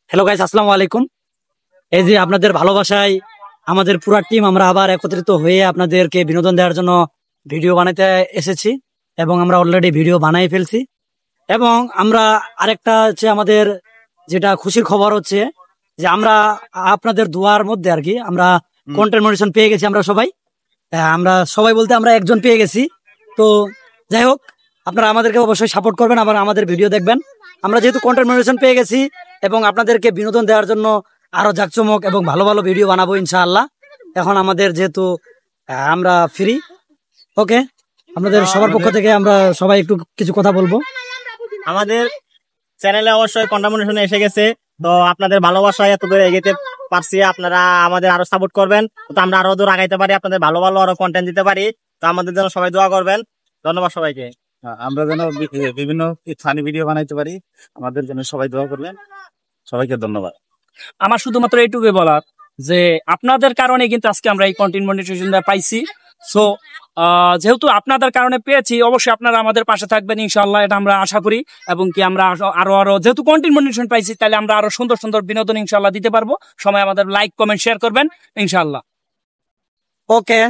Hello guys, আসসালামু আলাইকুম। এই যে আপনাদের ভালোবাসায় আমাদের পুরা টিম আমরা আবার একত্রিত হয়ে আপনাদেরকে বিনোদন দেওয়ার জন্য ভিডিও বানাতে এসেছি এবং আমরা অলরেডি ভিডিও বানাই ফেলছি। এবং আমরা আরেকটা হচ্ছে আমাদের যেটা খুশির খবর হচ্ছে যে আমরা আপনাদের দোয়ার মধ্যে আর কি আমরা কন্টেন্ট মনিটেশন পেয়ে গেছি। আমরা সবাই বলতে আমরা একজন পেয়ে গেছি। তো যাই হোক, আপনারা আমাদেরকে অবশ্যই সাপোর্ট করবেন, আবার আমাদের ভিডিও দেখবেন। আমরা যেহেতু কন্টেন্ট মনিটেশন পেয়ে গেছি এবং আপনাদেরকে বিনোদন দেওয়ার জন্য আরো জাঁকজমক এবং ভালো ভালো ভিডিও বানাবো ইনশাআল্লাহ। এখন আমাদের যেহেতু আমরা ফ্রি, ওকে, আপনাদের সবার পক্ষ থেকে আমরা সবাই একটু কিছু কথা বলবো। আমাদের চ্যানেলে অবশ্যই কন্টেন্ট মনিটেশন এসে গেছে, তো আপনাদের ভালোবাসায় এত দূরে এগিয়ে পারছি। আপনারা আমাদের আরো সাপোর্ট করবেন, তো আমরা আরো দূর আগাইতে পারি, আপনাদের ভালো ভালো আরো কন্টেন্ট দিতে পারি। তো আমাদের জন্য সবাই দোয়া করবেন। ধন্যবাদ সবাইকে। আমরা যেন বিভিন্ন ফানি ভিডিও বানাইতে পারি, আমাদের জন্য সবাই দোয়া করবেন। সবাইকে ধন্যবাদ। আমার শুধুমাত্র এইটুকুই বলার যে আপনাদের কারণে কিন্তু আজকে আমরা এই কন্টেন্ট মনিটাইজেশনটা পাইছি। সো যেহেতু আপনাদের কারণে পেয়েছি, অবশ্যই আপনারা আমাদের পাশে থাকবেন ইনশাআল্লাহ, এটা আমরা আশা করি। এবং কি আমরা আরো যেহেতু কন্টেন্ট মনিটাইজেশন পাইছি, তাহলে আমরা আরো সুন্দর সুন্দর বিনোদন ইনশাআল্লাহ দিতে পারবো। সবাই আমাদের লাইক কমেন্ট শেয়ার করবেন ইনশাআল্লাহ। ওকে।